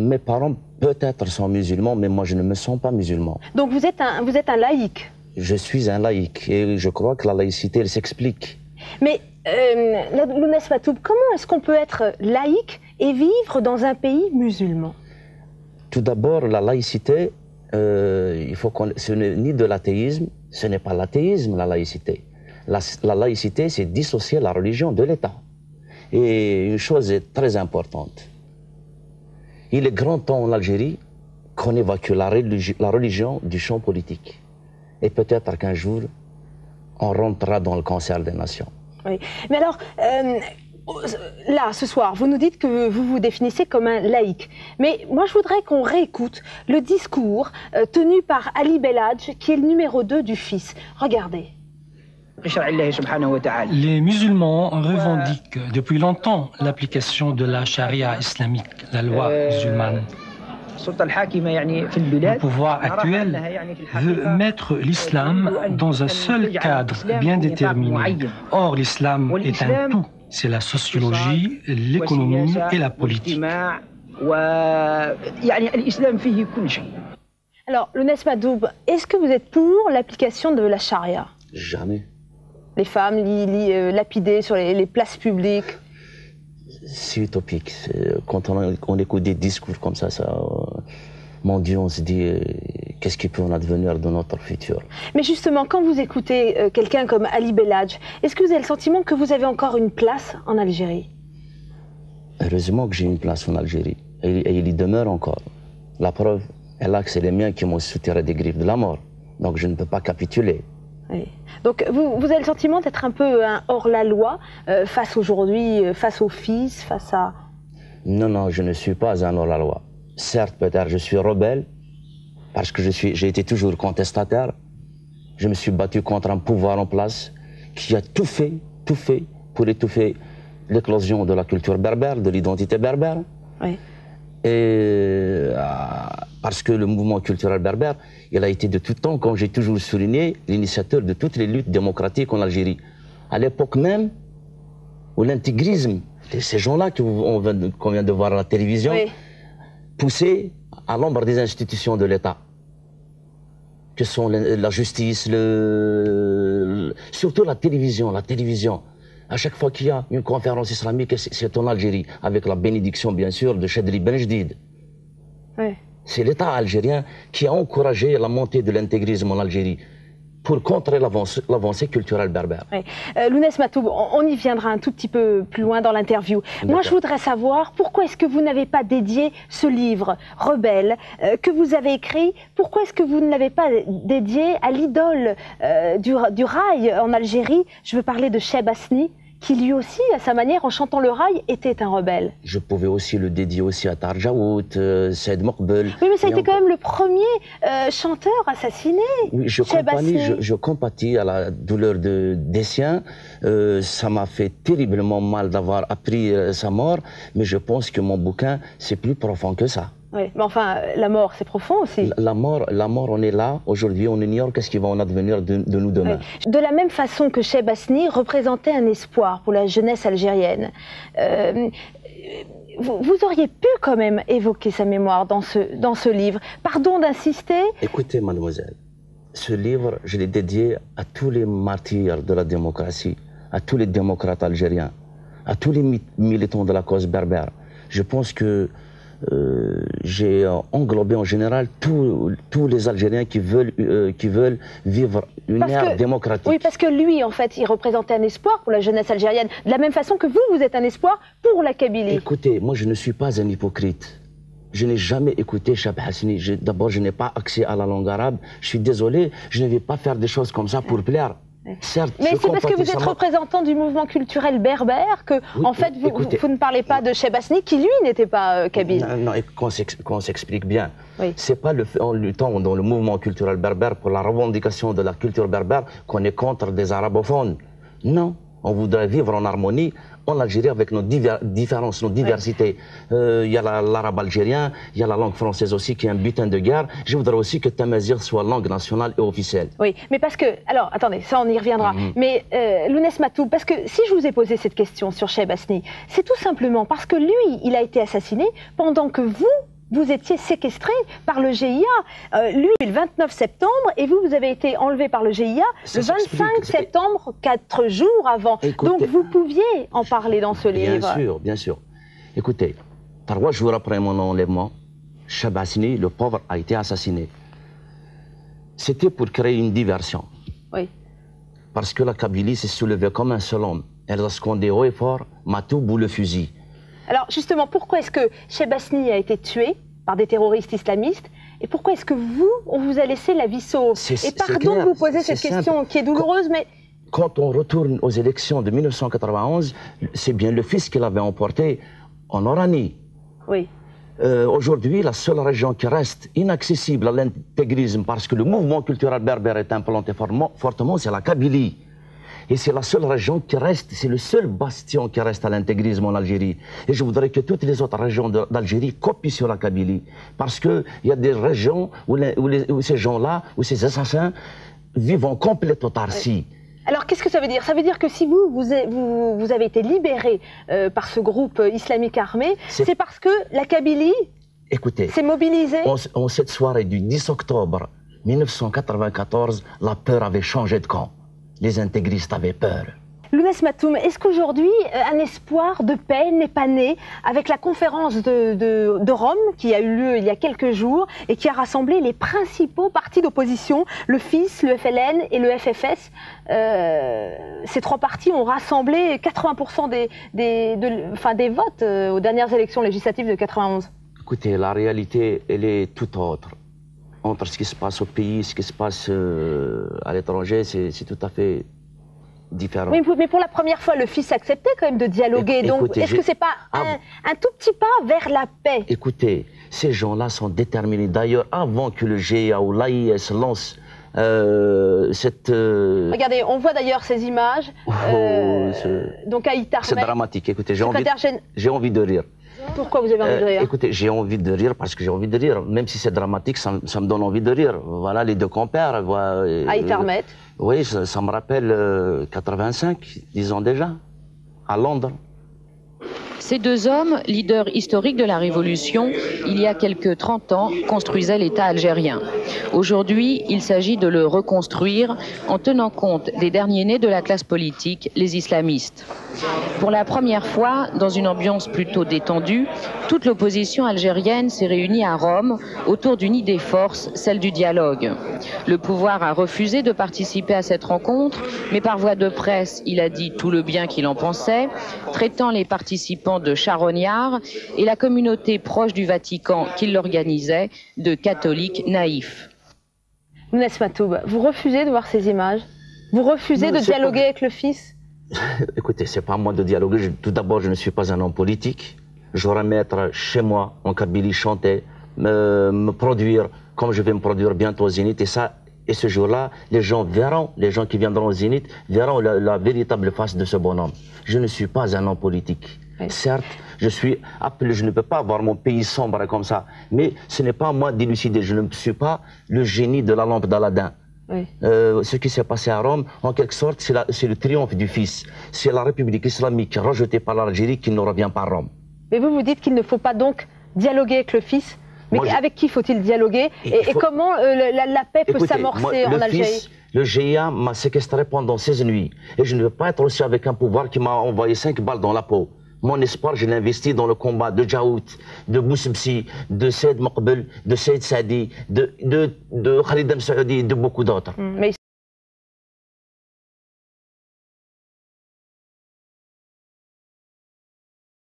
Mes parents peut-être sont musulmans, mais moi je ne me sens pas musulman. Donc vous êtes un laïc? Je suis un laïc et je crois que la laïcité, elle s'explique. Mais Lounès Matoub, comment est-ce qu'on peut être laïc et vivre dans un pays musulman? Tout d'abord, la laïcité, ce n'est ni de l'athéisme, ce n'est pas l'athéisme, la laïcité. La laïcité, c'est dissocier la religion de l'État. Et une chose est très importante. Il est grand temps en Algérie qu'on évacue la religion du champ politique. Et peut-être qu'un jour, on rentrera dans le concert des nations. Oui. Mais alors, là, ce soir, vous nous dites que vous vous définissez comme un laïc. Mais moi, je voudrais qu'on réécoute le discours tenu par Ali Belhadj, qui est le numéro 2 du FIS. Regardez. Les musulmans revendiquent depuis longtemps l'application de la charia islamique, la loi musulmane. Le pouvoir actuel veut mettre l'islam dans un seul cadre bien déterminé. Or, l'islam est un tout. C'est la sociologie, l'économie et la politique. Alors, Lounès Matoub, est-ce que vous êtes pour l'application de la charia? Jamais. Les femmes lapidées sur les places publiques? C'est utopique. Quand on écoute des discours comme ça, mon Dieu, on se dit qu'est-ce qui peut en advenir de notre futur. Mais justement, quand vous écoutez quelqu'un comme Ali Belhadj, est-ce que vous avez le sentiment que vous avez encore une place en Algérie? Heureusement que j'ai une place en Algérie. Et il y demeure encore. La preuve est là que c'est les miens qui m'ont soutiré des griffes de la mort. Donc je ne peux pas capituler. Oui. Donc vous avez le sentiment d'être un peu un hors-la-loi face aujourd'hui, face au FIS, face à... Non, non, je ne suis pas un hors-la-loi. Certes, peut-être je suis rebelle, parce que j'ai été toujours contestataire. Je me suis battu contre un pouvoir en place qui a tout fait pour étouffer l'éclosion de la culture berbère, de l'identité berbère. Oui. Et parce que le mouvement culturel berbère, il a été de tout temps, comme j'ai toujours souligné, l'initiateur de toutes les luttes démocratiques en Algérie. À l'époque même où l'intégrisme, ces gens-là qu'on vient de voir à la télévision, oui, poussaient à l'ombre des institutions de l'État, que sont la justice, surtout la télévision. À chaque fois qu'il y a une conférence islamique, c'est en Algérie, avec la bénédiction, bien sûr, de Chedri Ben Jdid. oui. C'est l'État algérien qui a encouragé la montée de l'intégrisme en Algérie pour contrer l'avancée culturelle berbère. Oui. Lounès Matoub, on y viendra un tout petit peu plus loin dans l'interview. Moi, je voudrais savoir pourquoi est-ce que vous n'avez pas dédié ce livre, Rebelle, que vous avez écrit, pourquoi est-ce que vous ne l'avez pas dédié à l'idole du rail en Algérie? Je veux parler de Cheb Asni, qui lui aussi, à sa manière, en chantant le rail, était un rebelle. Je pouvais aussi le dédier aussi à Tarjaout, Saïd Moqbel. Oui, mais ça a été quand même le premier chanteur assassiné. Oui, je compatis à la douleur des siens. Ça m'a fait terriblement mal d'avoir appris sa mort, mais je pense que mon bouquin, c'est plus profond que ça. Oui, mais enfin, la mort, c'est profond aussi. La mort, on est là, aujourd'hui, on ignore qu'est-ce qui va en advenir de nous demain. Oui. De la même façon que Cheb Asni représentait un espoir pour la jeunesse algérienne, vous auriez pu quand même évoquer sa mémoire dans ce livre. Pardon d'insister. Écoutez, mademoiselle, ce livre, je l'ai dédié à tous les martyrs de la démocratie, à tous les démocrates algériens, à tous les militants de la cause berbère. Je pense que j'ai englobé en général tous les Algériens qui veulent vivre une ère démocratique. Oui, parce que lui, en fait, il représentait un espoir pour la jeunesse algérienne, de la même façon que vous êtes un espoir pour la Kabylie. Écoutez, moi je ne suis pas un hypocrite. Je n'ai jamais écouté Cheb Asni. D'abord, je n'ai pas accès à la langue arabe. Je suis désolé, je ne vais pas faire des choses comme ça pour plaire. Certes, mais c'est parce que vous êtes représentant du mouvement culturel berbère que, oui, en fait, vous ne parlez pas de Cheb Asni, qui lui n'était pas kabyle. Non, qu'on s'explique bien. Oui. C'est pas en luttant dans le mouvement culturel berbère pour la revendication de la culture berbère qu'on est contre des arabophones. Non, on voudrait vivre en harmonie en Algérie avec nos différences, nos diversités. Il y a l'arabe algérien, il y a la langue française aussi qui est un butin de guerre. Je voudrais aussi que Tamazigh soit langue nationale et officielle. Oui, mais parce que... Alors, attendez, ça on y reviendra. Mais Lounès Matoub, parce que si je vous ai posé cette question sur Cheb Asni, c'est tout simplement parce que lui, il a été assassiné pendant que vous vous étiez séquestré par le GIA. Lui, le 29 septembre, et vous, vous avez été enlevé par le GIA le 25 septembre, 4 jours avant. Écoutez, donc vous pouviez en parler dans ce livre. Bien sûr, bien sûr. Écoutez, 3 jours après mon enlèvement, Cheb Hassini, le pauvre, a été assassiné. C'était pour créer une diversion. Oui. Parce que la Kabylie s'est soulevée comme un seul homme. Elle a scandé haut et fort, Matoub ou le fusil. Alors justement, pourquoi est-ce que Cheb Hassini a été tué par des terroristes islamistes et pourquoi est-ce que vous, on vous a laissé la vie sauve? Et pardon de vous poser cette question qui est douloureuse, mais... Quand on retourne aux élections de 1991, c'est bien le fils qui l'avait emporté en Oranie. Oui. Aujourd'hui, la seule région qui reste inaccessible à l'intégrisme parce que le mouvement culturel berbère est implanté fortement, c'est la Kabylie. Et c'est la seule région qui reste, c'est le seul bastion qui reste à l'intégrisme en Algérie. Et je voudrais que toutes les autres régions d'Algérie copient sur la Kabylie. Parce qu'il y a des régions où ces gens-là, où ces assassins vivent en complète autarcie. Oui. Alors qu'est-ce que ça veut dire? Ça veut dire que si vous avez été libéré par ce groupe islamique armé, c'est parce que la Kabylie s'est mobilisée? En cette soirée du 10 octobre 1994, la peur avait changé de camp. Les intégristes avaient peur. Lounès Matoum, est-ce qu'aujourd'hui, un espoir de paix n'est pas né avec la conférence de Rome qui a eu lieu il y a quelques jours et qui a rassemblé les principaux partis d'opposition, le FIS, le FLN et le FFS? Ces 3 partis ont rassemblé 80% des votes aux dernières élections législatives de 91. Écoutez, la réalité, elle est tout autre. Entre ce qui se passe au pays et ce qui se passe à l'étranger, c'est tout à fait différent. Oui, mais pour la première fois, le fils acceptait quand même de dialoguer. Donc, est-ce que ce n'est pas un tout petit pas vers la paix? Écoutez, ces gens-là sont déterminés. D'ailleurs, avant que le GIA ou l'AIS lance cette... Regardez, on voit d'ailleurs ces images. Donc, Aït Ahmed... C'est dramatique. Écoutez, j'ai envie de rire. Pourquoi vous avez envie de rire? Écoutez, j'ai envie de rire parce que j'ai envie de rire. Même si c'est dramatique, ça me donne envie de rire. Voilà, les 2 compères. Aït Ahmed. Oui, ça me rappelle 85, disons déjà, à Londres. Ces 2 hommes, leaders historiques de la Révolution, il y a quelques 30 ans, construisaient l'État algérien. Aujourd'hui, il s'agit de le reconstruire en tenant compte des derniers nés de la classe politique, les islamistes. Pour la première fois, dans une ambiance plutôt détendue, toute l'opposition algérienne s'est réunie à Rome autour d'une idée force, celle du dialogue. Le pouvoir a refusé de participer à cette rencontre, mais par voie de presse, il a dit tout le bien qu'il en pensait, traitant les participants de charognards et la communauté proche du Vatican qui l'organisait de catholiques naïfs. Lounès Matoum, vous refusez de voir ces images? Vous refusez de dialoguer avec le fils? Écoutez, c'est pas à moi de dialoguer. Tout d'abord, je ne suis pas un homme politique. J'aurais aimé être chez moi, en Kabylie, chanter, me produire comme je vais me produire bientôt au Zénith. Et ce jour-là, les gens qui viendront au Zénith, verront la véritable face de ce bonhomme. Je ne suis pas un homme politique. Oui. Certes, je suis appelé, je ne peux pas voir mon pays sombre comme ça. Mais ce n'est pas à moi d'élucider. Je ne suis pas le génie de la lampe d'Aladin. Oui. Ce qui s'est passé à Rome, en quelque sorte, c'est le triomphe du Fils. C'est la République islamique rejetée par l'Algérie qui ne revient pas à Rome. Mais vous dites qu'il ne faut pas donc dialoguer avec le Fils. Mais avec qui faut-il dialoguer? Et comment la paix peut s'amorcer en Algérie? Le GIA m'a séquestré pendant 16 nuits. Et je ne veux pas être aussi avec un pouvoir qui m'a envoyé 5 balles dans la peau. Mon espoir, je l'ai investi dans le combat de Djaout, de Boussebsi, de Saïd Maqbel, de Saïd Sadi, de Khalid Msaoudi et de beaucoup d'autres. Mais